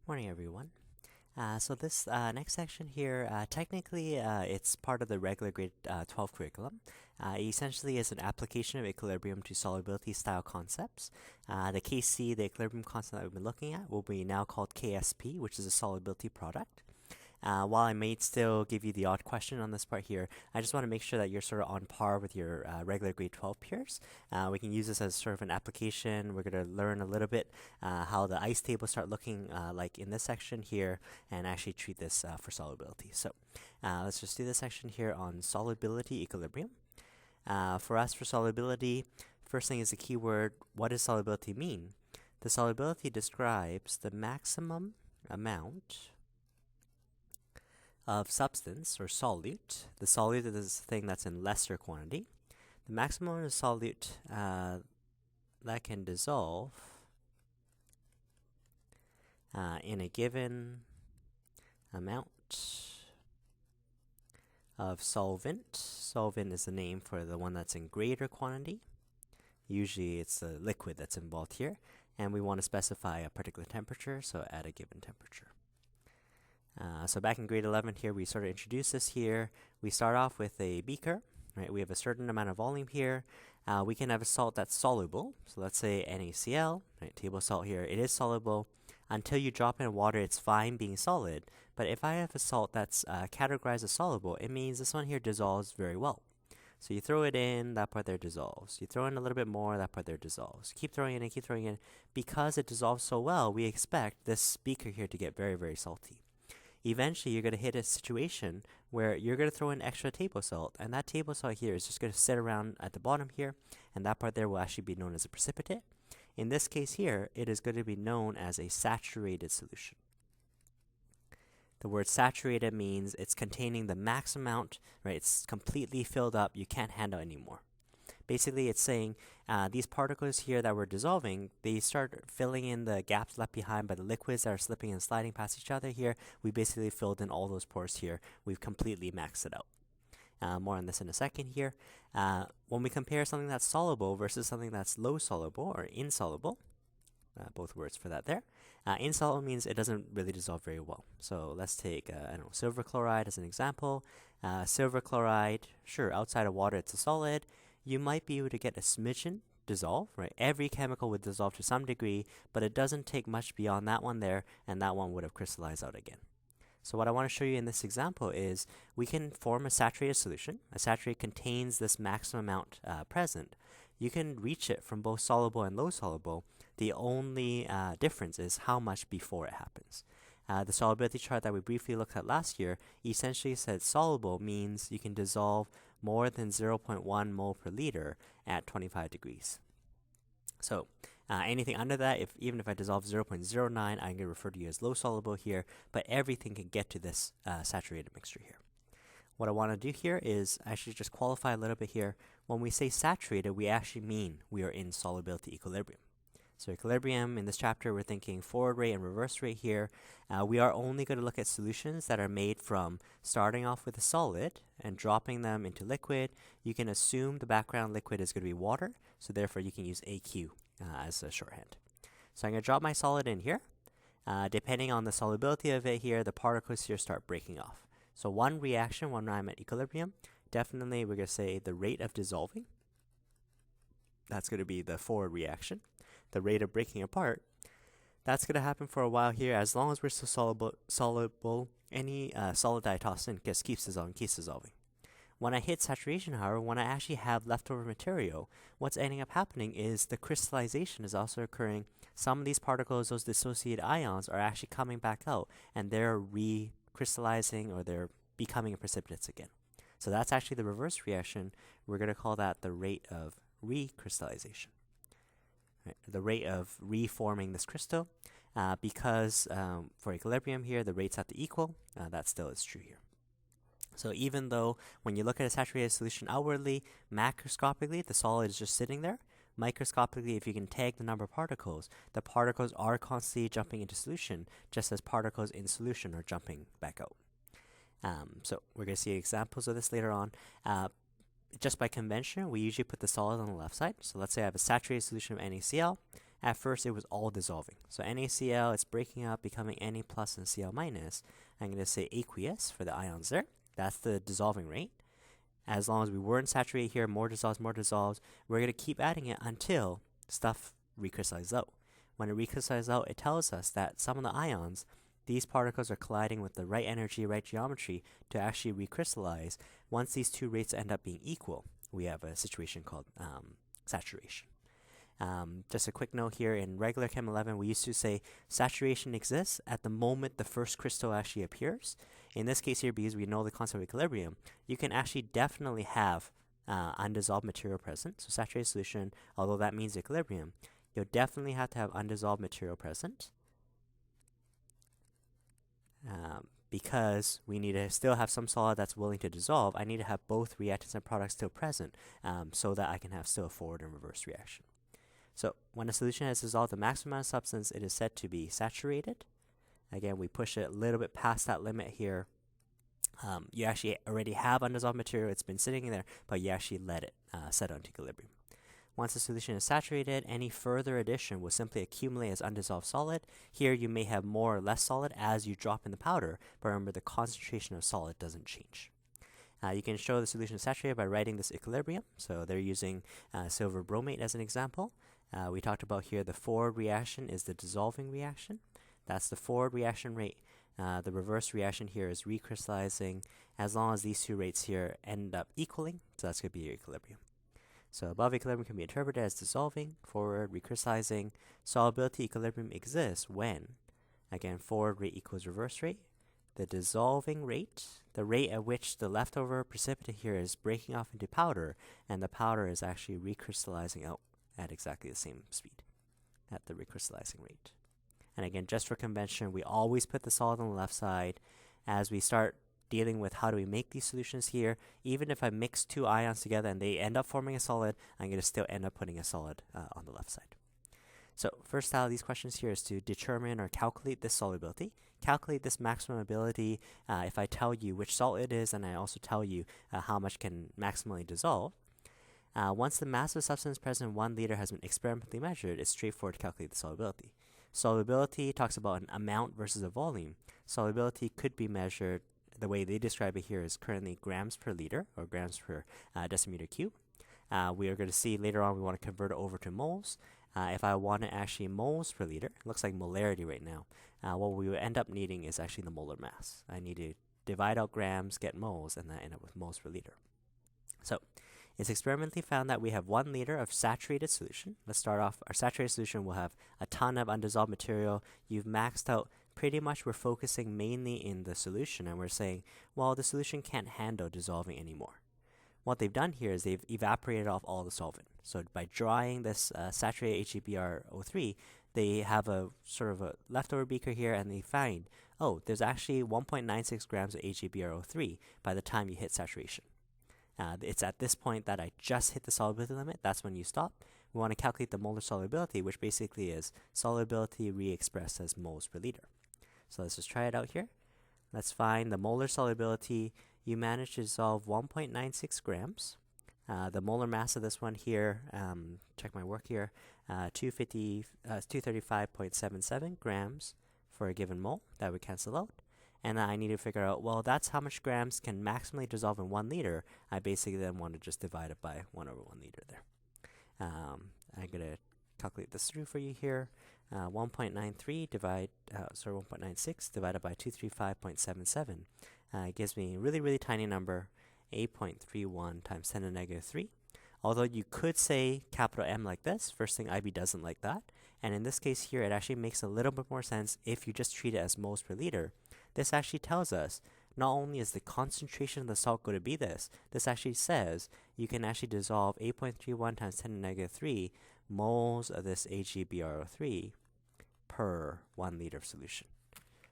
Morning, everyone. So this next section here, technically, it's part of the regular grade 12 curriculum. It essentially is an application of equilibrium to solubility style concepts. The KC, the equilibrium constant that we've been looking at, will be now called KSP, which is a solubility product. While I may still give you the odd question on this part here, I just want to make sure that you're sort of on par with your regular grade 12 peers. We can use this as sort of an application. We're going to learn a little bit how the ice tables start looking like in this section here and actually treat this for solubility. So let's just do this section here on solubility equilibrium. For us, for solubility, first thing is the keyword, what does solubility mean? The solubility describes the maximum amount of substance or solute. The solute is the thing that's in lesser quantity. The maximum amount of solute that can dissolve in a given amount of solvent. Solvent is the name for the one that's in greater quantity. Usually it's the liquid that's involved here, and we want to specify a particular temperature, so at a given temperature. So back in grade 11 here, we sort of introduce this here. We start off with a beaker, right? We have a certain amount of volume here. We can have a salt that's soluble. So let's say NaCl, right? Table salt here. It is soluble. Until you drop it in water, it's fine being solid. But if I have a salt that's categorized as soluble, it means this one here dissolves very well. So you throw it in, that part there dissolves. You throw in a little bit more, that part there dissolves. Keep throwing it in, keep throwing it in. Because it dissolves so well, we expect this beaker here to get very, very salty. Eventually, you're going to hit a situation where you're going to throw in extra table salt, and that table salt here is just going to sit around at the bottom here, and that part there will actually be known as a precipitate. In this case here, it is going to be known as a saturated solution. The word saturated means it's containing the max amount, right? It's completely filled up. You can't handle anymore. Basically, it's saying these particles here that we're dissolving, they start filling in the gaps left behind by the liquids that are slipping and sliding past each other here. We basically filled in all those pores here. We've completely maxed it out. More on this in a second here. When we compare something that's soluble versus something that's low soluble or insoluble, both words for that there. Insoluble means it doesn't really dissolve very well. So let's take, silver chloride as an example. Silver chloride, sure, outside of water it's a solid. You might be able to get a smidgen dissolve, right? Every chemical would dissolve to some degree, but it doesn't take much beyond that one there, and that one would have crystallized out again. So what I want to show you in this example is we can form a saturated solution. A saturated contains this maximum amount present. You can reach it from both soluble and low soluble. The only difference is how much before it happens. The solubility chart that we briefly looked at last year essentially said soluble means you can dissolve more than 0.1 mole per liter at 25 degrees. So anything under that, even if I dissolve 0.09, I'm going to refer to you as low soluble here, but everything can get to this saturated mixture here. What I want to do here is actually just qualify a little bit here. When we say saturated, we actually mean we are in solubility equilibrium. So equilibrium, in this chapter, we're thinking forward rate and reverse rate here. We are only going to look at solutions that are made from starting off with a solid and dropping them into liquid. You can assume the background liquid is going to be water, so therefore you can use AQ as a shorthand. So I'm going to drop my solid in here. Depending on the solubility of it here, the particles here start breaking off. So one reaction when I'm at equilibrium, definitely we're going to say the rate of dissolving. That's going to be the forward reaction. The rate of breaking apart, that's going to happen for a while here. As long as we're still soluble, any solid that I toss in just keeps dissolving. When I hit saturation, however, when I actually have leftover material, what's ending up happening is the crystallization is also occurring. Some of these particles, those dissociated ions, are actually coming back out, and they're recrystallizing or they're becoming precipitates again. So that's actually the reverse reaction. We're going to call that the rate of recrystallization. Right, the rate of reforming this crystal, because for equilibrium here, the rates have to equal. That still is true here. So even though when you look at a saturated solution outwardly, macroscopically, the solid is just sitting there. Microscopically, if you can tag the number of particles, the particles are constantly jumping into solution, just as particles in solution are jumping back out. So we're going to see examples of this later on. Just by convention, we usually put the solid on the left side. So let's say I have a saturated solution of NaCl, at first it was all dissolving. So NaCl, it's breaking up, becoming Na plus and Cl minus. I'm going to say aqueous for the ions there. That's the dissolving rate. As long as we weren't saturated here, more dissolves, we're going to keep adding it until stuff recrystallizes out. When it recrystallizes out, it tells us that some of the ions, these particles are colliding with the right energy, right geometry to actually recrystallize. Once these two rates end up being equal, we have a situation called saturation. Just a quick note here, in regular Chem 11, we used to say saturation exists at the moment the first crystal actually appears. In this case here, because we know the concept of equilibrium, you can actually definitely have undissolved material present. So saturated solution, although that means equilibrium, you'll definitely have to have undissolved material present. Because we need to still have some solid that's willing to dissolve, I need to have both reactants and products still present so that I can have still a forward and reverse reaction. So when a solution has dissolved the maximum amount of substance, it is said to be saturated. Again, we push it a little bit past that limit here. You actually already have undissolved material. It's been sitting there, but you actually let it settle into equilibrium. Once the solution is saturated, any further addition will simply accumulate as undissolved solid. Here you may have more or less solid as you drop in the powder, but remember the concentration of solid doesn't change. You can show the solution is saturated by writing this equilibrium. So they're using silver bromate as an example. We talked about here the forward reaction is the dissolving reaction. That's the forward reaction rate. The reverse reaction here is recrystallizing as long as these two rates here end up equaling. So that's going to be your equilibrium. So above equilibrium can be interpreted as dissolving, forward, recrystallizing. Solubility equilibrium exists when, again, forward rate equals reverse rate. The dissolving rate, the rate at which the leftover precipitate here is breaking off into powder, and the powder is actually recrystallizing out at exactly the same speed at the recrystallizing rate. And again, just for convention, we always put the solid on the left side. As we start dealing with how do we make these solutions here, even if I mix two ions together and they end up forming a solid, I'm going to still end up putting a solid on the left side. So first style of these questions here is to determine or calculate this solubility. Calculate this maximum ability if I tell you which salt it is and I also tell you how much can maximally dissolve. Once the mass of substance present in 1 liter has been experimentally measured, it's straightforward to calculate the solubility. Solubility talks about an amount versus a volume. Solubility could be measured, the way they describe it here is currently grams per liter or grams per decimeter cube. We are going to see later on we want to convert it over to moles. If I want it actually moles per liter, it looks like molarity right now. What we would end up needing is actually the molar mass. I need to divide out grams, get moles, and then end up with moles per liter. So it's experimentally found that we have 1 liter of saturated solution. Let's start off. Our saturated solution will have a ton of undissolved material. You've maxed out. Pretty much we're focusing mainly in the solution, and we're saying, well, the solution can't handle dissolving anymore. What they've done here is they've evaporated off all the solvent. So by drying this saturated HEBrO3, they have a sort of a leftover beaker here, and they find, oh, there's actually 1.96 grams of HEBrO3 by the time you hit saturation. It's at this point that I just hit the solubility limit. That's when you stop. We want to calculate the molar solubility, which basically is solubility re-expressed as moles per liter. So let's just try it out here. Let's find the molar solubility. You managed to dissolve 1.96 grams. The molar mass of this one here, check my work here, 235.77 grams for a given mole. That would cancel out. And I need to figure out, well, that's how much grams can maximally dissolve in 1 liter. I basically then want to just divide it by 1 over 1 liter there. I'm going to calculate this through for you here. 1.93 1.96 divided by 235.77 gives me a really, really tiny number, 8.31 times 10 to the negative 3. Although you could say capital M like this, first thing IB doesn't like that. And in this case here, it actually makes a little bit more sense if you just treat it as moles per liter. This actually tells us not only is the concentration of the salt going to be this actually says you can actually dissolve 8.31 times 10 to the negative 3 moles of this HEBrO3 per 1 liter of solution.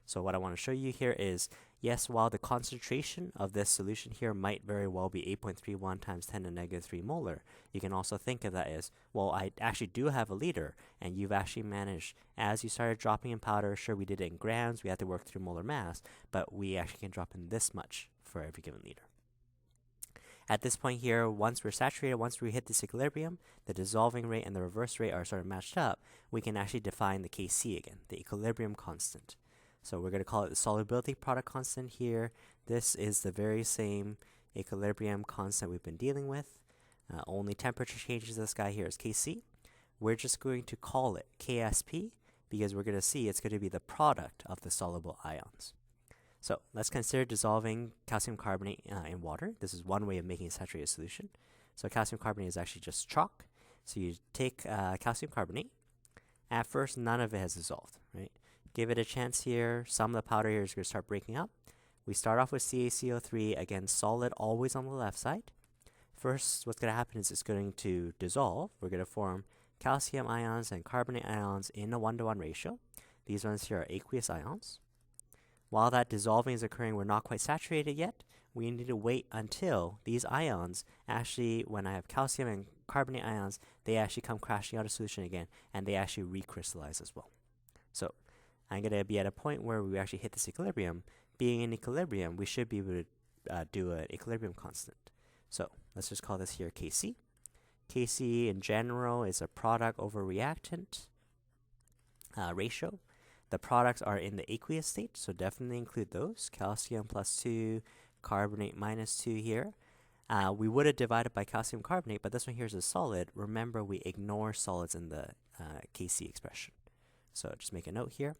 So what I want to show you here is, yes, while the concentration of this solution here might very well be 8.31 times 10 to the negative 3 molar, you can also think of that as, well, I actually do have a liter, and you've actually managed, as you started dropping in powder, sure, we did it in grams, we had to work through molar mass, but we actually can drop in this much for every given liter. At this point here, once we're saturated, once we hit this equilibrium, the dissolving rate and the reverse rate are sort of matched up, we can actually define the Kc again, the equilibrium constant. So we're going to call it the solubility product constant here. This is the very same equilibrium constant we've been dealing with. Only temperature changes this guy here is Kc. We're just going to call it Ksp because we're going to see it's going to be the product of the soluble ions. So let's consider dissolving calcium carbonate in water. This is one way of making a saturated solution. So calcium carbonate is actually just chalk. So you take calcium carbonate. At first, none of it has dissolved, right? Give it a chance here. Some of the powder here is going to start breaking up. We start off with CaCO3, again, solid, always on the left side. First, what's going to happen is it's going to dissolve. We're going to form calcium ions and carbonate ions in a 1-to-1 ratio. These ones here are aqueous ions. While that dissolving is occurring, we're not quite saturated yet. We need to wait until these ions actually, when I have calcium and carbonate ions, they actually come crashing out of solution again, and they actually recrystallize as well. So I'm going to be at a point where we actually hit this equilibrium. Being in equilibrium, we should be able to do an equilibrium constant. So let's just call this here Kc. Kc in general is a product over reactant ratio. The products are in the aqueous state, so definitely include those. Calcium +2, carbonate -2 here. We would have divided by calcium carbonate, but this one here is a solid. Remember, we ignore solids in the Kc expression. So just make a note here.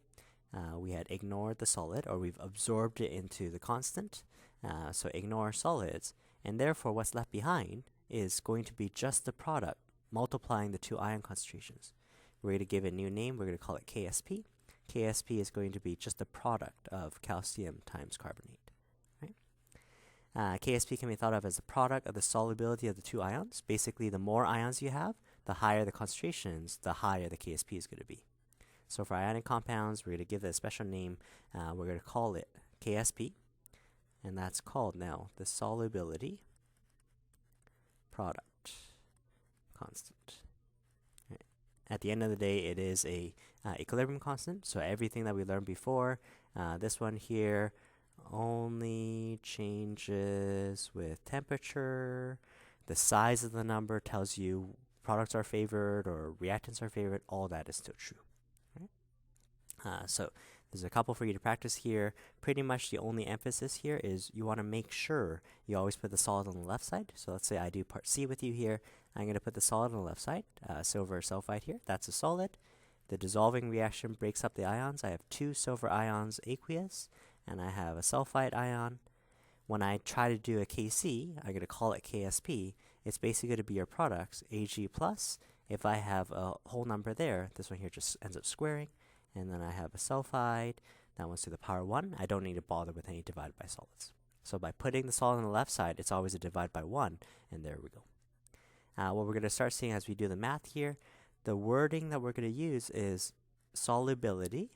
We had ignored the solid, or we've absorbed it into the constant. So ignore solids. And therefore, what's left behind is going to be just the product multiplying the two ion concentrations. We're going to give it a new name. We're going to call it Ksp. Ksp is going to be just the product of calcium times carbonate. Right? Ksp can be thought of as the product of the solubility of the two ions. Basically, the more ions you have, the higher the concentrations, the higher the Ksp is going to be. So for ionic compounds, we're going to give it a special name. We're going to call it Ksp. And that's called now the solubility product constant. Right. At the end of the day, it is a equilibrium constant. So everything that we learned before, this one here only changes with temperature. The size of the number tells you products are favored or reactants are favored. All that is still true. Right? So there's a couple for you to practice here. Pretty much the only emphasis here is you want to make sure you always put the solid on the left side. So let's say I do part C with you here. I'm going to put the solid on the left side. Silver sulfide here. That's a solid. The dissolving reaction breaks up the ions. I have 2 silver ions aqueous, and I have a sulfide ion. When I try to do a Kc, I'm going to call it Ksp. It's basically going to be your products, Ag plus. If I have a whole number there, this one here just ends up squaring. And then I have a sulfide. That one's to the power 1. I don't need to bother with any divided by solids. So by putting the solid on the left side, it's always a divide by 1. And there we go. What we're going to start seeing as we do the math here, the wording that we're going to use is solubility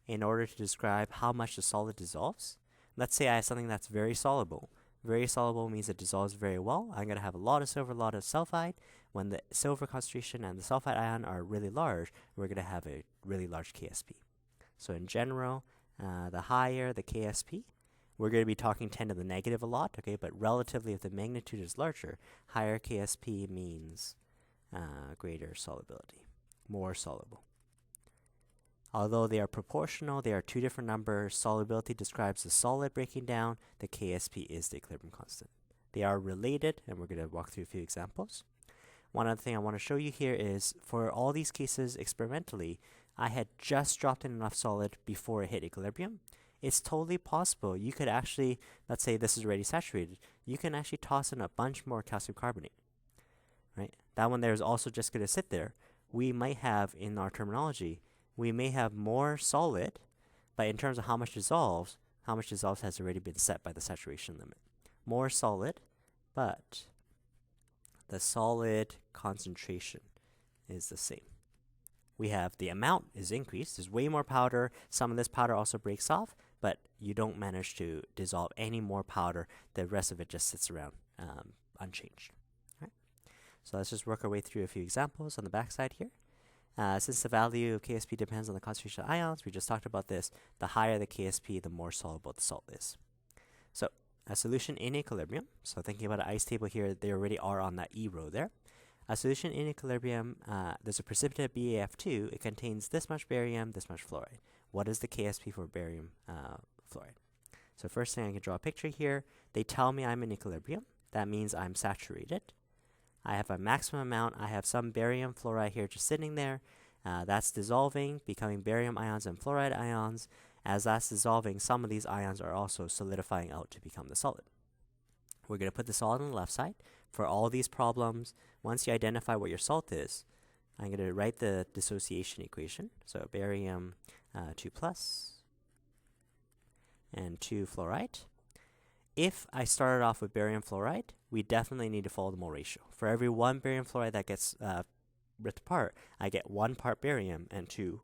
in order to describe how much the solid dissolves. Let's say I have something that's very soluble. Very soluble means it dissolves very well. I'm going to have a lot of silver, a lot of sulfide. When the silver concentration and the sulfide ion are really large, we're going to have a really large Ksp. So in general, the higher the Ksp, we're going to be talking 10 to the negative a lot, okay? But relatively, if the magnitude is larger, higher Ksp means greater solubility, more soluble. Although they are proportional, they are 2 different numbers. Solubility describes the solid breaking down. The Ksp is the equilibrium constant. They are related, and we're going to walk through a few examples. One other thing I want to show you here is for all these cases experimentally, I had just dropped in enough solid before it hit equilibrium. It's totally possible. You could actually, let's say this is already saturated, you can actually toss in a bunch more calcium carbonate. Right? That one there is also just going to sit there. We might have, in our terminology, we may have more solid, but in terms of how much dissolves has already been set by the saturation limit. More solid, but the solid concentration is the same. We have the amount is increased. There's way more powder. Some of this powder also breaks off, but you don't manage to dissolve any more powder. The rest of it just sits around unchanged. All right? So let's just work our way through a few examples on the back side here. Since the value of Ksp depends on the concentration of ions, we just talked about this. The higher the Ksp, the more soluble the salt is. So a solution in equilibrium. So thinking about an ice table here, they already are on that E row there. A solution in equilibrium, there's a precipitate BaF2. It contains this much barium, this much fluoride. What is the KSP for barium fluoride? So first thing, I can draw a picture here. They tell me I'm in equilibrium. That means I'm saturated. I have a maximum amount. I have some barium fluoride here just sitting there. That's dissolving, becoming barium ions and fluoride ions. As that's dissolving, some of these ions are also solidifying out to become the solid. We're going to put the solid on the left side. For all these problems, once you identify what your salt is, I'm going to write the dissociation equation. So barium 2 plus and 2 fluoride. If I started off with barium fluoride, we definitely need to follow the mole ratio. For every 1 barium fluoride that gets ripped apart, I get 1 part barium and 2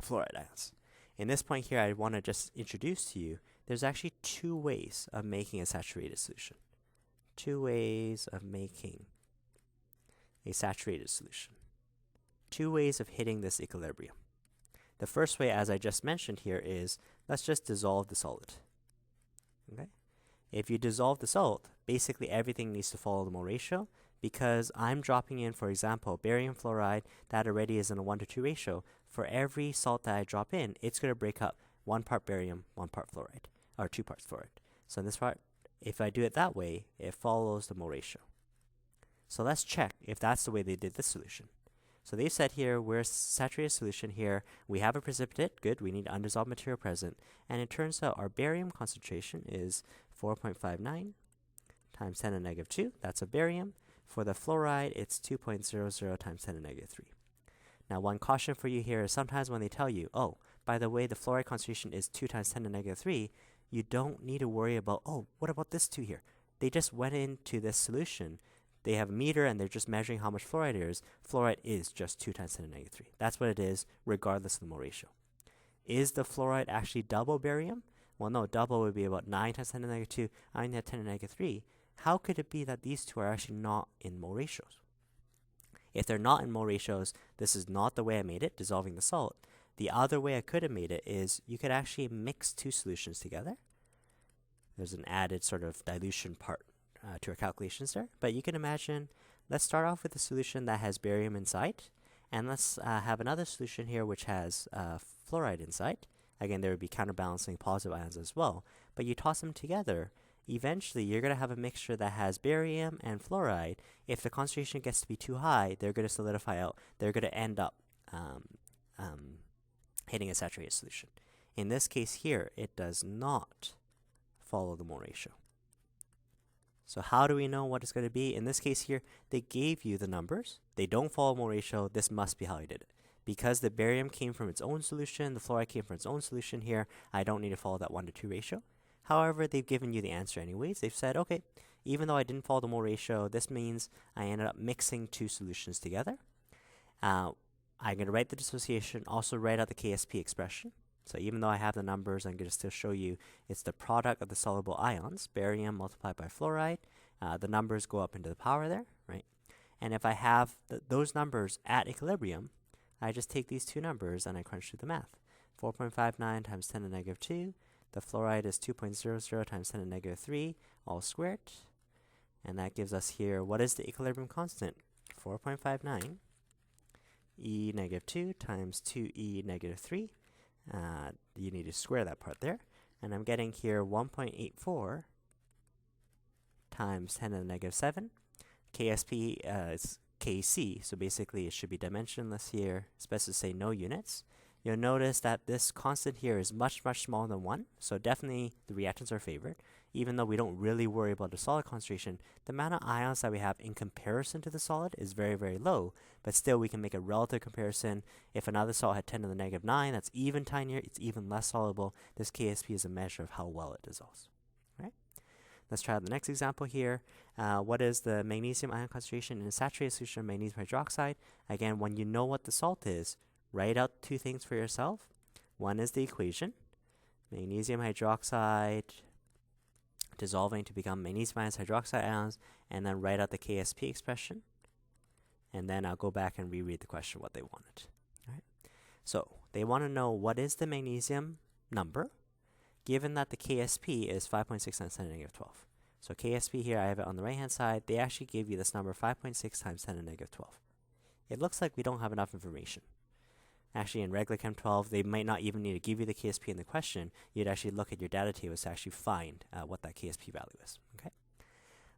fluoride ions. In this point here, I want to just introduce to you, there's actually 2 ways of making a saturated solution. 2 ways of making a saturated solution. 2 ways of hitting this equilibrium. The first way, as I just mentioned here, is let's just dissolve the solid. Okay? If you dissolve the salt, basically everything needs to follow the mole ratio, because I'm dropping in, for example, barium fluoride that already is in a 1:2 ratio. For every salt that I drop in, it's going to break up 1 part barium, 1 part fluoride, or 2 parts fluoride. So in this part, if I do it that way, it follows the mole ratio. So let's check if that's the way they did this solution. So they said here, we're a saturated solution here. We have a precipitate. Good. We need undissolved material present. And it turns out our barium concentration is 4.59 times 10 to the negative 2. That's a barium. For the fluoride, it's 2.00 times 10 to the negative 3. Now, one caution for you here is sometimes when they tell you, oh, by the way, the fluoride concentration is 2 times 10 to the negative 3, you don't need to worry about, oh, what about this 2 here? They just went into this solution. They have a meter and they're just measuring how much fluoride there is. Fluoride is just 2 times 10 to the negative 3. That's what it is, regardless of the mole ratio. Is the fluoride actually double barium? Well, no, double would be about 9 times 10 to the negative 2, 9 times 10 to the negative 3. How could it be that these two are actually not in mole ratios? If they're not in mole ratios, this is not the way I made it, dissolving the salt. The other way I could have made it is you could actually mix 2 solutions together. There's an added sort of dilution part to our calculations there. But you can imagine, let's start off with a solution that has barium inside. And let's have another solution here which has fluoride inside. Again, there would be counterbalancing positive ions as well. But you toss them together, eventually you're going to have a mixture that has barium and fluoride. If the concentration gets to be too high, they're going to solidify out. They're going to end up hitting a saturated solution. In this case here, it does not follow the mole ratio. So how do we know what it's going to be? In this case here, they gave you the numbers. They don't follow mole ratio. This must be how you did it. Because the barium came from its own solution, the fluoride came from its own solution here, I don't need to follow that 1:2 ratio. However, they've given you the answer anyways. They've said, okay, even though I didn't follow the mole ratio, this means I ended up mixing 2 solutions together. I'm going to write the dissociation, also write out the KSP expression. So even though I have the numbers, I'm going to still show you it's the product of the soluble ions, barium multiplied by fluoride. The numbers go up into the power there, right? And if I have those numbers at equilibrium, I just take these 2 numbers and I crunch through the math. 4.59 times 10 to the negative 2. The fluoride is 2.00 times 10 to the negative 3, all squared. And that gives us here, what is the equilibrium constant? 4.59 e negative 2 times 2e negative 3. You need to square that part there. And I'm getting here 1.84 times 10 to the negative 7. KSP is KC, so basically it should be dimensionless here. It's best to say no units. You'll notice that this constant here is much, much smaller than 1, so definitely the reactants are favored. Even though we don't really worry about the solid concentration, the amount of ions that we have in comparison to the solid is very, very low, but still we can make a relative comparison. If another salt had 10 to the negative 9, that's even tinier, it's even less soluble. This KSP is a measure of how well it dissolves. Right? Let's try the next example here. What is the magnesium ion concentration in a saturated solution of magnesium hydroxide? Again, when you know what the salt is, write out 2 things for yourself. One is the equation, magnesium hydroxide dissolving to become magnesium ions hydroxide ions, and then write out the KSP expression. And then I'll go back and reread the question what they wanted. All right. So they want to know what is the magnesium number. given that the KSP is 5.6 times 10 to the negative 12. So KSP here, I have it on the right-hand side. They actually give you this number 5.6 times 10 to the negative 12. It looks like we don't have enough information. Actually, in regular Chem 12, they might not even need to give you the KSP in the question. You'd actually look at your data tables to actually find what that KSP value is. Okay,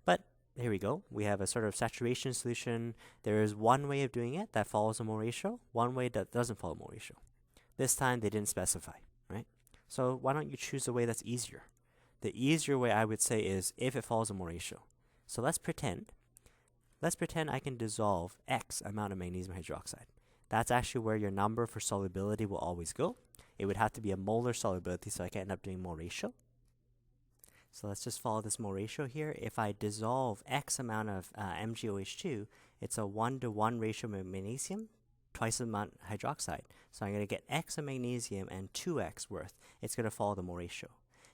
but here we go. We have a sort of saturation solution. There is one way of doing it that follows a mole ratio, one way that doesn't follow a mole ratio. This time, they didn't specify, right? So why don't you choose a way that's easier? The easier way, I would say, is if it follows a mole ratio. So let's pretend I can dissolve X amount of magnesium hydroxide. That's actually where your number for solubility will always go. It would have to be a molar solubility, so I can end up doing mole ratio. So let's just follow this mole ratio here. If I dissolve X amount of MgOH2, it's a 1-to-1 ratio of magnesium, twice the amount of hydroxide. So I'm going to get X of magnesium and 2X worth. It's going to follow the mole ratio.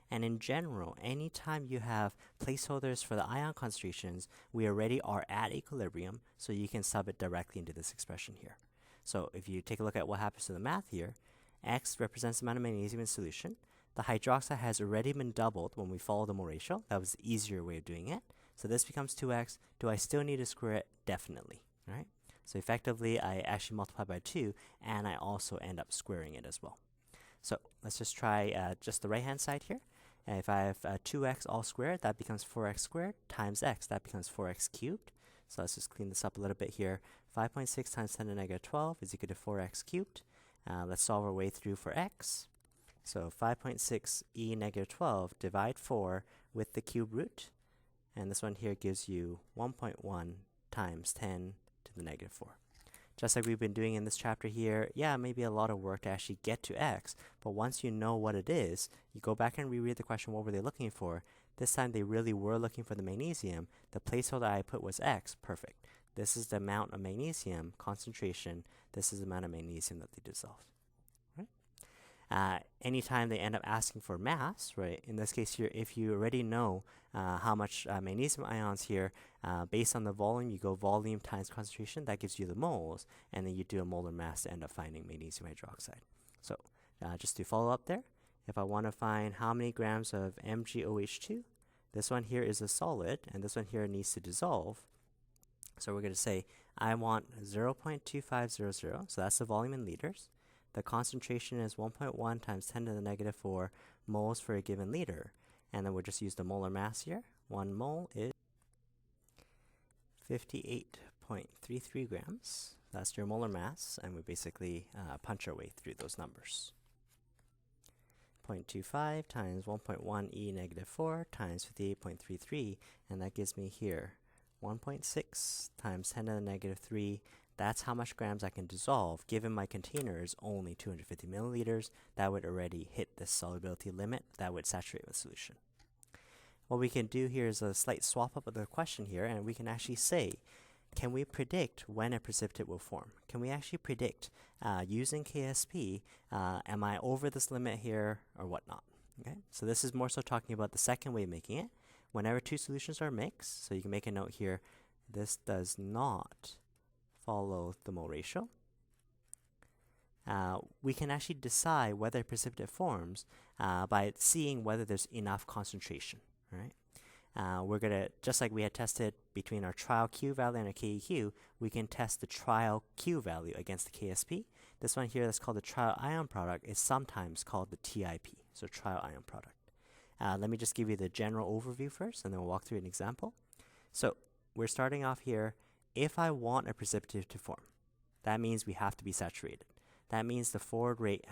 And in general, anytime you have placeholders for the ion concentrations, we already are at equilibrium, so you can sub it directly into this expression here. So if you take a look at what happens to the math here, X represents the amount of magnesium in solution. The hydroxide has already been doubled when we follow the mole ratio. That was the easier way of doing it. So this becomes 2X. Do I still need to square it? Definitely, right? So effectively, I actually multiply by 2, and I also end up squaring it as well. So let's just try just the right-hand side here. And if I have 2x all squared, that becomes 4x squared times x. That becomes 4x cubed. So let's just clean this up a little bit here. 5.6 times 10 to the negative 12 is equal to 4x cubed. Let's solve our way through for x. So 5.6 e negative 12 divide 4 with the cube root. And this one here gives you 1.1 times 10 to the negative 4. Just like we've been doing in this chapter here, yeah, maybe a lot of work to actually get to x, but once you know what it is, you go back and reread the question, what were they looking for? This time they really were looking for the magnesium. The placeholder I put was x, perfect. This is the amount of magnesium, concentration, this is the amount of magnesium that they dissolved. Anytime they end up asking for mass, right, in this case here, if you already know how much magnesium ions here, based on the volume, you go volume times concentration, that gives you the moles, and then you do a molar mass to end up finding magnesium hydroxide. So just to follow up there, if I want to find how many grams of MgOH2, this one here is a solid, and this one here needs to dissolve. So we're going to say I want 0.2500, so that's the volume in liters. The concentration is 1.1 times 10 to the negative 4 moles for a given liter. And then we'll just use the molar mass here. 1 mole is 58.33 grams. That's your molar mass. And we basically punch our way through those numbers. 0.25 times 1.1 e negative 4 times 58.33. And that gives me here 1.6 times 10 to the negative 3. That's how much grams I can dissolve. Given my container is only 250 milliliters, that would already hit this solubility limit. That would saturate the solution. What we can do here is a slight swap up of the question here, and we can actually say, can we predict when a precipitate will form? Can we actually predict, using KSP, am I over this limit here or whatnot? Okay, so this is more so talking about the second way of making it. Whenever two solutions are mixed, so you can make a note here, this does not follow the mole ratio. We can actually decide whether a precipitate forms by seeing whether there's enough concentration, right? We're going to, just like we had tested between our trial Q value and our KEQ, we can test the trial Q value against the KSP. This one here that's called the trial ion product is sometimes called the TIP, so trial ion product. Let me just give you the general overview first, and then we'll walk through an example. So we're starting off here. If I want a precipitate to form, that means we have to be saturated. That means the forward rate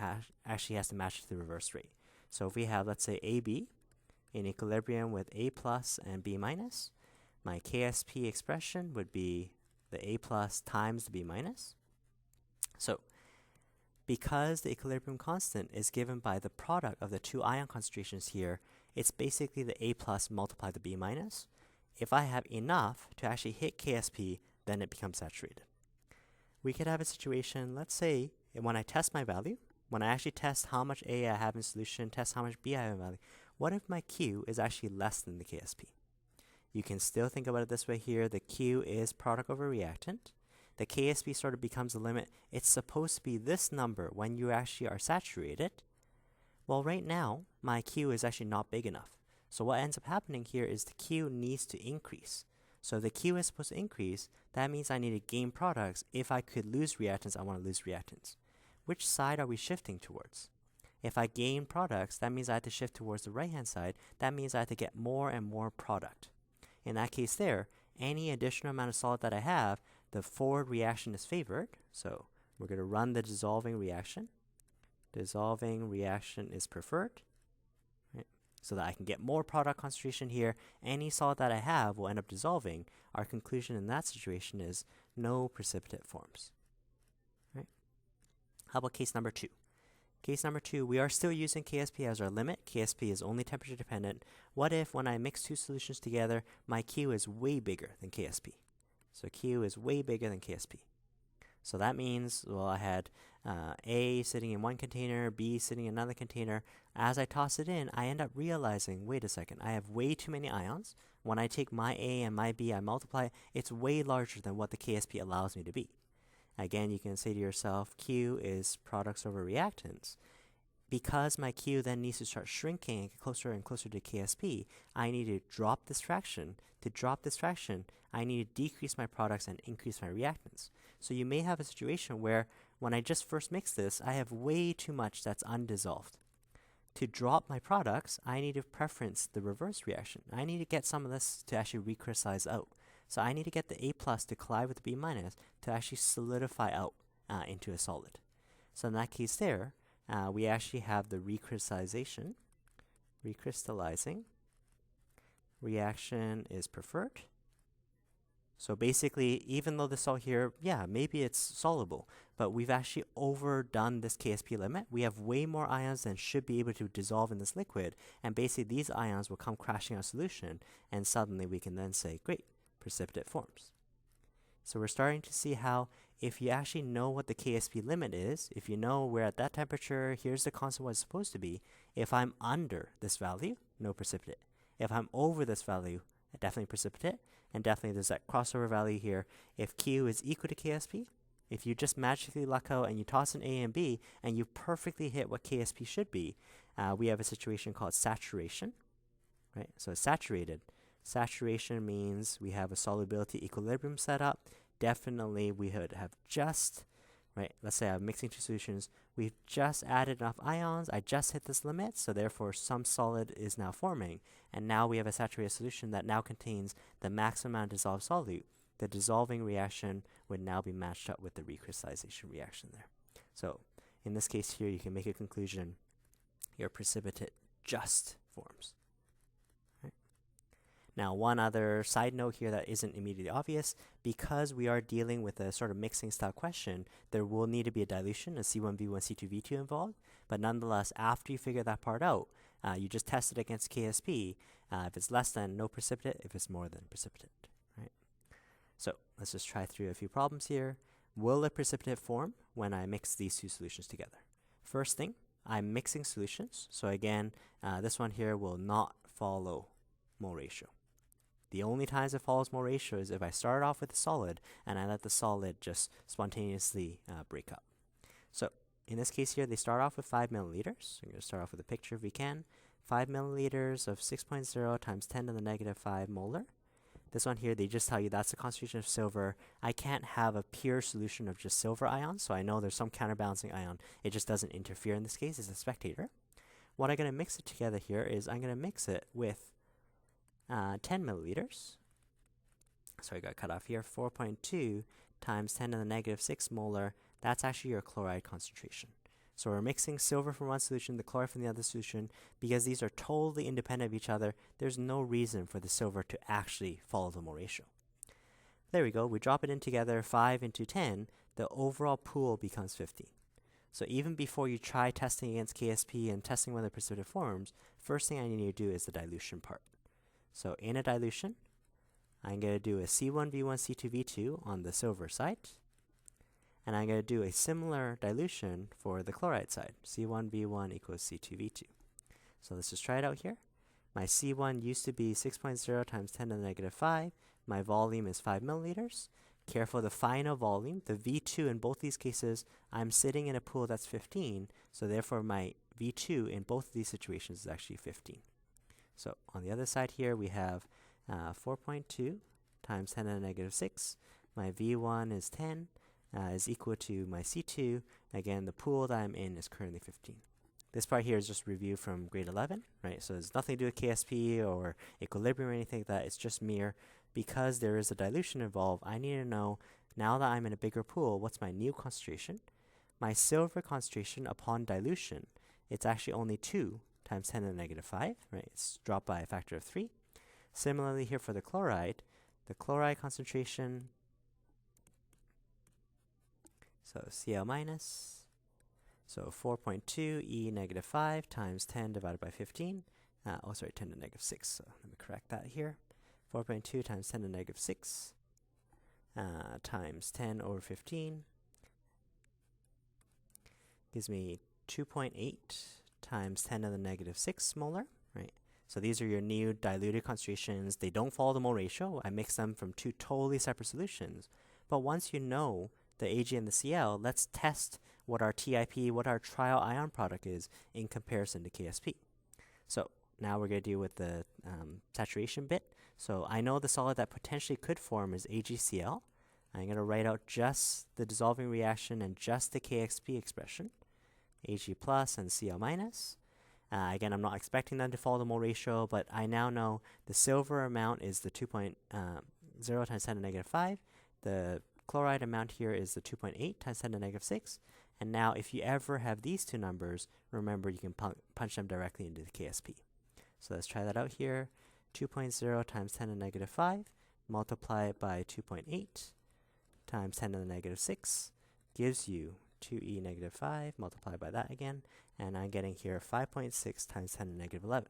actually has to match the reverse rate. So if we have, let's say, AB in equilibrium with A plus and B minus, my KSP expression would be the A plus times the B minus. So because the equilibrium constant is given by the product of the two ion concentrations here, it's basically the A plus multiplied the B minus. If I have enough to actually hit KSP, then it becomes saturated. We could have a situation, let's say, when I test my value, when I actually test how much A I have in solution, test how much B I have in value, what if my Q is actually less than the KSP? You can still think about it this way here. The Q is product over reactant. The KSP sort of becomes the limit. It's supposed to be this number when you actually are saturated. Well, right now, my Q is actually not big enough. So what ends up happening here is the Q needs to increase. So if the Q is supposed to increase, that means I need to gain products. If I could lose reactants, I want to lose reactants. Which side are we shifting towards? If I gain products, that means I have to shift towards the right-hand side. That means I have to get more and more product. In that case there, any additional amount of solid that I have, the forward reaction is favored. So we're going to run the dissolving reaction. Dissolving reaction is preferred, right? So that I can get more product concentration here. Any solid that I have will end up dissolving. Our conclusion in that situation is no precipitate forms, right? How about case number 2? Case number 2, we are still using KSP as our limit. KSP is only temperature dependent. What if when I mix two solutions together, my Q is way bigger than KSP? So Q is way bigger than KSP. So that means, well, I had A sitting in one container, B sitting in another container. As I toss it in, I end up realizing, wait a second, I have way too many ions. When I take my A and my B, I multiply, it's way larger than what the KSP allows me to be. Again, you can say to yourself, Q is products over reactants. Because my Q then needs to start shrinking and get closer and closer to KSP, I need to drop this fraction. To drop this fraction, I need to decrease my products and increase my reactants. So you may have a situation where when I just first mix this, I have way too much that's undissolved. To drop my products, I need to preference the reverse reaction. I need to get some of this to actually recrystallize out. So I need to get the A plus to collide with the B minus to actually solidify out into a solid. So in that case there, we actually have the recrystallization. Recrystallizing reaction is preferred. So basically, even though the salt here, yeah, maybe it's soluble, but we've actually overdone this KSP limit. We have way more ions than should be able to dissolve in this liquid, and basically these ions will come crashing our solution, and suddenly we can then say, great, precipitate forms. So we're starting to see how if you actually know what the KSP limit is, if you know we're at that temperature, here's the constant what it's supposed to be. If I'm under this value, no precipitate. If I'm over this value, definitely precipitate. And definitely there's that crossover value here. If Q is equal to KSP, if you just magically luck out and you toss an A and B and you perfectly hit what KSP should be, we have a situation called saturation, right? So it's saturated. Saturation means we have a solubility equilibrium set up. Definitely we would have just, right, let's say I'm mixing two solutions. We've just added enough ions. I just hit this limit, so therefore some solid is now forming. And now we have a saturated solution that now contains the maximum amount of dissolved solute. The dissolving reaction would now be matched up with the recrystallization reaction there. So in this case here, you can make a conclusion. Your precipitate just forms. Now, one other side note here that isn't immediately obvious, because we are dealing with a sort of mixing style question, there will need to be a dilution, a C1V1, C2V2 involved. But nonetheless, after you figure that part out, you just test it against KSP. If it's less than, no precipitate. If it's more than, precipitate. Right? So let's just try through a few problems here. Will a precipitate form when I mix these two solutions together? First thing, I'm mixing solutions. So again, this one here will not follow mole ratio. The only times it follows mole ratio is if I start off with a solid and I let the solid just spontaneously break up. So in this case here, they start off with 5 milliliters. I'm going to start off with a picture if we can. 5 milliliters of 6.0 times 10 to the negative 5 molar. This one here, they just tell you that's the concentration of silver. I can't have a pure solution of just silver ions, so I know there's some counterbalancing ion. It just doesn't interfere in this case. It's a spectator. What I'm going to mix it together here is I'm going to mix it with 10 milliliters. So I got cut off here. 4.2 times 10 to the negative 6 molar. That's actually your chloride concentration. So we're mixing silver from one solution, the chloride from the other solution. Because these are totally independent of each other, there's no reason for the silver to actually follow the mole ratio. There we go. We drop it in together, 5 into 10. The overall pool becomes 15. So even before you try testing against KSP and testing whether precipitate forms, first thing I need to do is the dilution part. So in a dilution, I'm going to do a C1V1, C2V2 on the silver side. And I'm going to do a similar dilution for the chloride side. C1V1 equals C2V2. So let's just try it out here. My C1 used to be 6.0 times 10 to the negative 5. My volume is 5 milliliters. Careful, the final volume, the V2 in both these cases, I'm sitting in a pool that's 15. So therefore my V2 in both of these situations is actually 15. So on the other side here, we have 4.2 times 10 to the negative 6. My V1 is 10, is equal to my C2. Again, the pool that I'm in is currently 15. This part here is just review from grade 11, right? So there's nothing to do with KSP or equilibrium or anything like that. It's just mere, because there is a dilution involved, I need to know, now that I'm in a bigger pool, what's my new concentration? My silver concentration upon dilution, it's actually only 2 times 10 to the negative 5, right? It's dropped by a factor of 3. Similarly here for the chloride concentration, so Cl minus, so 4.2 E negative 5 times 10 divided by 15. 10 to negative 6. So let me correct that here. 4.2 times 10 to negative 6 times 10 over 15 gives me 2.8 times 10 to the negative 6 molar, right? So these are your new diluted concentrations. They don't follow the mole ratio. I mix them from two totally separate solutions. But once you know the Ag and the Cl, let's test what our TIP, what our trial ion product is in comparison to KSP. So now we're going to deal with the saturation bit. So I know the solid that potentially could form is AgCl. I'm going to write out just the dissolving reaction and just the KXP expression, Ag plus and Cl minus. Again, I'm not expecting them to follow the mole ratio, but I now know the silver amount is the 2.0 times 10 to negative 5. The chloride amount here is the 2.8 times 10 to negative 6. And now if you ever have these two numbers, remember you can punch them directly into the KSP. So let's try that out here. 2.0 times 10 to the negative 5, multiply it by 2.8 times 10 to the negative 6, gives you 2e negative 5, multiplied by that again, and I'm getting here 5.6 times 10 to the negative 11.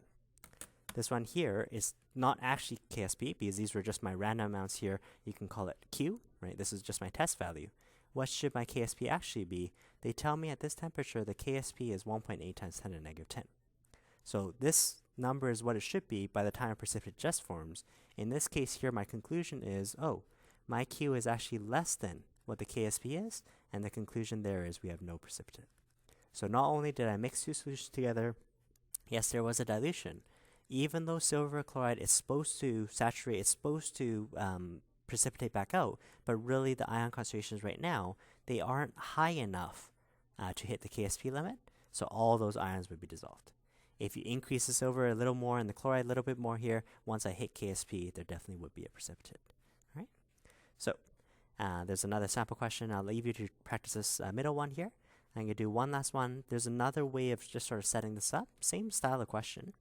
This one here is not actually KSP, because these were just my random amounts here. You can call it Q, right? This is just my test value. What should my KSP actually be? They tell me at this temperature the KSP is 1.8 times 10 to the negative 10. So this number is what it should be by the time a precipitate just forms. In this case here, my conclusion is, oh, my Q is actually less than what the KSP is, and the conclusion there is we have no precipitate. So not only did I mix two solutions together, yes, there was a dilution. Even though silver chloride is supposed to saturate, it's supposed to precipitate back out, but really the ion concentrations right now, they aren't high enough to hit the KSP limit, so all those ions would be dissolved. If you increase the silver a little more and the chloride a little bit more here, once I hit KSP, there definitely would be a precipitate. All right? So there's another sample question. I'll leave you to practice this middle one here. I'm going to do one last one. There's another way of just sort of setting this up. Same style of question.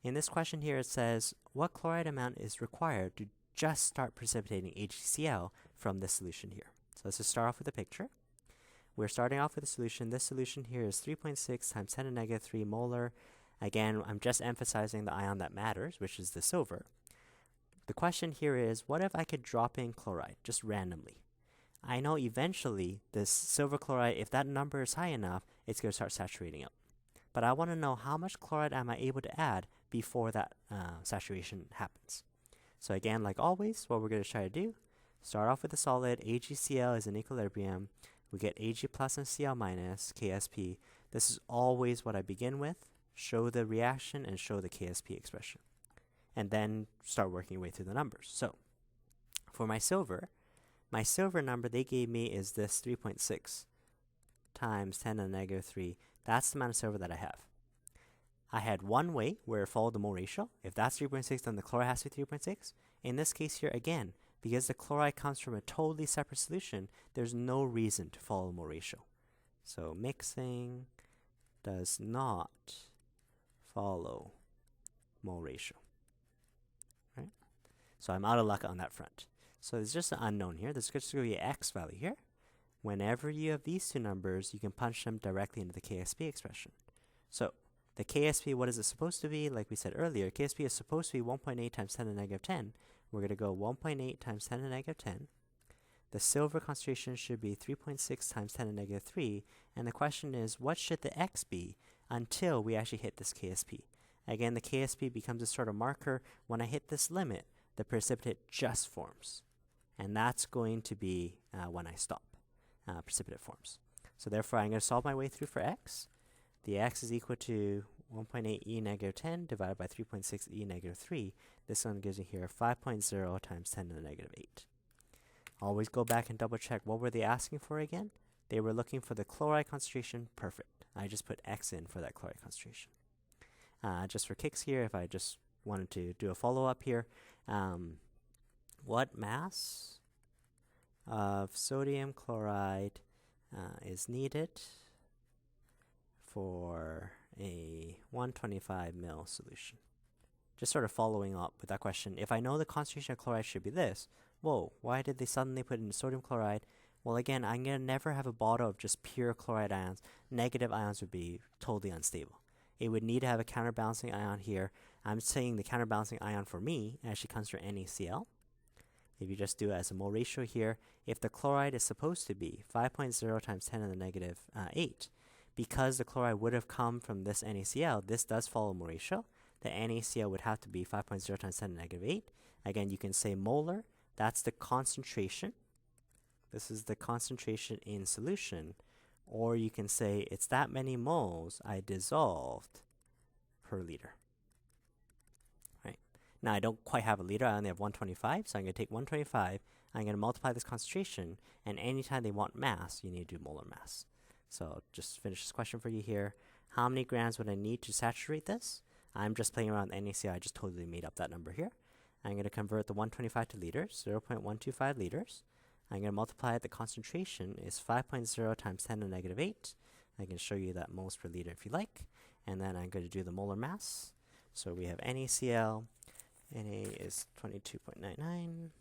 In this question here, it says, what chloride amount is required to just start precipitating HCl from this solution here? So let's just start off with a picture. We're starting off with a solution. This solution here is 3.6 times 10 to the negative 3 molar. Again, I'm just emphasizing the ion that matters, which is the silver. The question here is, what if I could drop in chloride, just randomly? I know eventually this silver chloride, if that number is high enough, it's going to start saturating out. But I want to know how much chloride am I able to add before that saturation happens. So again, like always, what we're going to try to do, start off with a solid. AgCl is in equilibrium. We get Ag plus and Cl minus, KSP. This is always what I begin with. Show the reaction and show the KSP expression. And then start working your way through the numbers. So for my silver number they gave me is this 3.6 times 10 to the negative 3. That's the amount of silver that I have. I had one way where it followed the mole ratio. If that's 3.6, then the chloride has to be 3.6. In this case here, again, because the chloride comes from a totally separate solution, there's no reason to follow the mole ratio. So mixing does not follow mole ratio. Right? So I'm out of luck on that front. So there's just an unknown here. There's just going to be an x value here. Whenever you have these two numbers, you can punch them directly into the KSP expression. So the KSP, what is it supposed to be? Like we said earlier, KSP is supposed to be 1.8 times 10 to the negative 10. We're going to go 1.8 times 10 to the negative 10. The silver concentration should be 3.6 times 10 to the negative 3. And the question is, what should the x be until we actually hit this KSP? Again, the KSP becomes a sort of marker. When I hit this limit, the precipitate just forms. And that's going to be when I stop. Precipitate forms. So therefore, I'm going to solve my way through for x. the x is equal to 1.8 e negative 10 divided by 3.6 e negative 3. This one gives you here 5.0 times 10 to the negative 8. Always go back and double check. What were they asking for again? They were looking for the chloride concentration. Perfect. I just put x in for that chloride concentration. Just for kicks here, if I just wanted to do a follow-up here, what mass of sodium chloride is needed for a 125 ml solution? Just sort of following up with that question. If I know the concentration of chloride should be this, whoa, why did they suddenly put in sodium chloride? Well, again, I'm going to never have a bottle of just pure chloride ions. Negative ions would be totally unstable. It would need to have a counterbalancing ion here. I'm saying the counterbalancing ion for me actually comes from NaCl. If you just do it as a mole ratio here, if the chloride is supposed to be 5.0 times 10 to the negative 8, because the chloride would have come from this NaCl, this does follow mole ratio. The NaCl would have to be 5.0 times 10 to the negative 8. Again, you can say molar. That's the concentration. This is the concentration in solution. Or you can say it's that many moles I dissolved per liter. Right. Now, I don't quite have a liter. I only have 125. So I'm going to take 125. I'm going to multiply this concentration. And anytime they want mass, you need to do molar mass. So just finish this question for you here. How many grams would I need to saturate this? I'm just playing around with NaCl. I just totally made up that number here. I'm going to convert the 125 to liters, 0.125 liters. I'm going to multiply it. The concentration is 5.0 times 10 to the negative 8. I can show you that moles per liter if you like. And then I'm going to do the molar mass. So we have NaCl. Na is 22.99.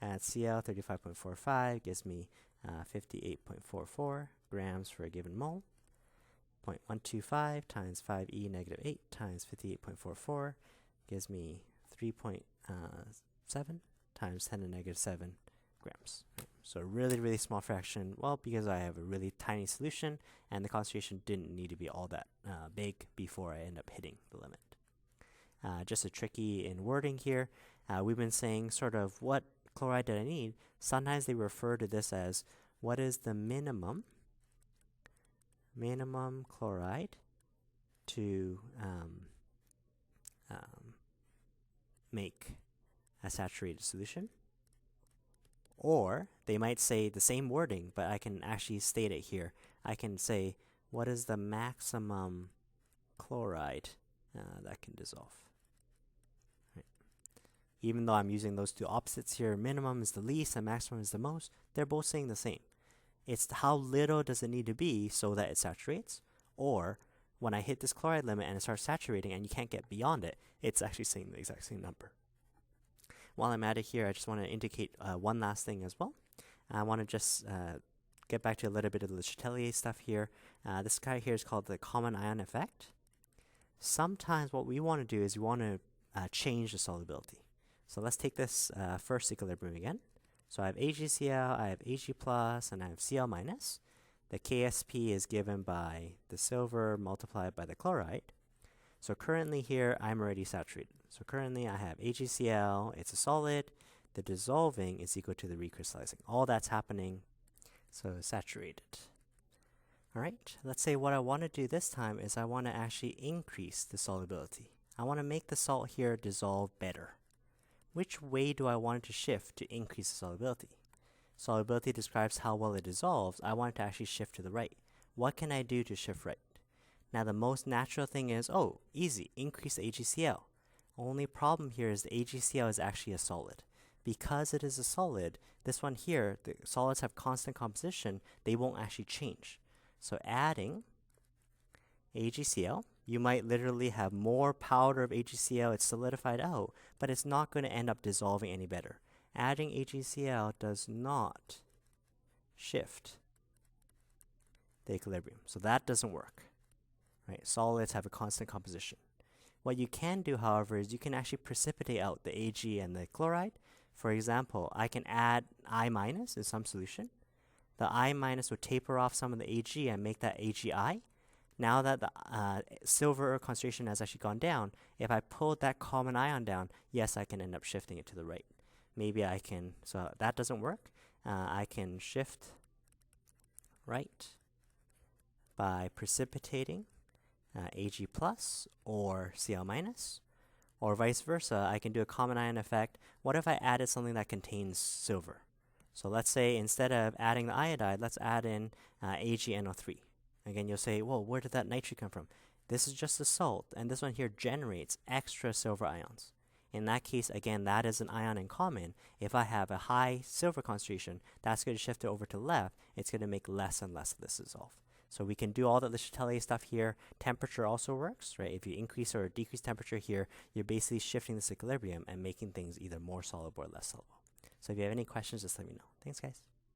Add Cl, 35.45, gives me 58.44 grams for a given mole. 0.125 times 5e negative 8 times 58.44 gives me 3.7 times 10 to the negative 7 grams. So a really, really small fraction. Well, because I have a really tiny solution and the concentration didn't need to be all that big before I end up hitting the limit. Just a tricky in wording here. We've been saying sort of what chloride did I need. Sometimes they refer to this as what is the minimum chloride to make a saturated solution. Or they might say the same wording, but I can actually state it here. I can say, what is the maximum chloride that can dissolve? Right. Even though I'm using those two opposites here, minimum is the least and maximum is the most, they're both saying the same. It's how little does it need to be so that it saturates, or when I hit this chloride limit and it starts saturating and you can't get beyond it, it's actually saying the exact same number. While I'm at it here, I just want to indicate one last thing as well. I want to just get back to a little bit of the Le Chatelier stuff here. This guy here is called the common ion effect. Sometimes what we want to do is we want to change the solubility. So let's take this first equilibrium again. So I have AgCl, I have Ag+, and I have Cl-. The KSP is given by the silver multiplied by the chloride. So currently here, I'm already saturated. So currently I have AgCl, it's a solid. The dissolving is equal to the recrystallizing. All that's happening, so saturated. All right, let's say what I want to do this time is I want to actually increase the solubility. I want to make the salt here dissolve better. Which way do I want it to shift to increase the solubility? Solubility describes how well it dissolves. I want it to actually shift to the right. What can I do to shift right? Now the most natural thing is, oh, easy, increase the AgCl. Only problem here is the AgCl is actually a solid. Because it is a solid, this one here, the solids have constant composition, they won't actually change. So adding AgCl, you might literally have more powder of AgCl, it's solidified out, but it's not going to end up dissolving any better. Adding AgCl does not shift the equilibrium. So that doesn't work. Right? Solids have a constant composition. What you can do, however, is you can actually precipitate out the Ag and the chloride. For example, I can add I- in some solution. The I- would taper off some of the Ag and make that AgI. Now that the silver concentration has actually gone down, if I pulled that common ion down, yes, I can end up shifting it to the right. Maybe I can, so that doesn't work. I can shift right by precipitating Ag plus or Cl minus, or vice versa. I can do a common ion effect. What if I added something that contains silver? So let's say instead of adding the iodide, let's add in AgNO3. Again, you'll say, well, where did that nitrate come from? This is just a salt, and this one here generates extra silver ions. In that case, again, that is an ion in common. If I have a high silver concentration, that's going to shift it over to left. It's going to make less and less of this dissolve. So we can do all the Le Chatelier stuff here. Temperature also works, right? If you increase or decrease temperature here, you're basically shifting this equilibrium and making things either more soluble or less soluble. So if you have any questions, just let me know. Thanks, guys.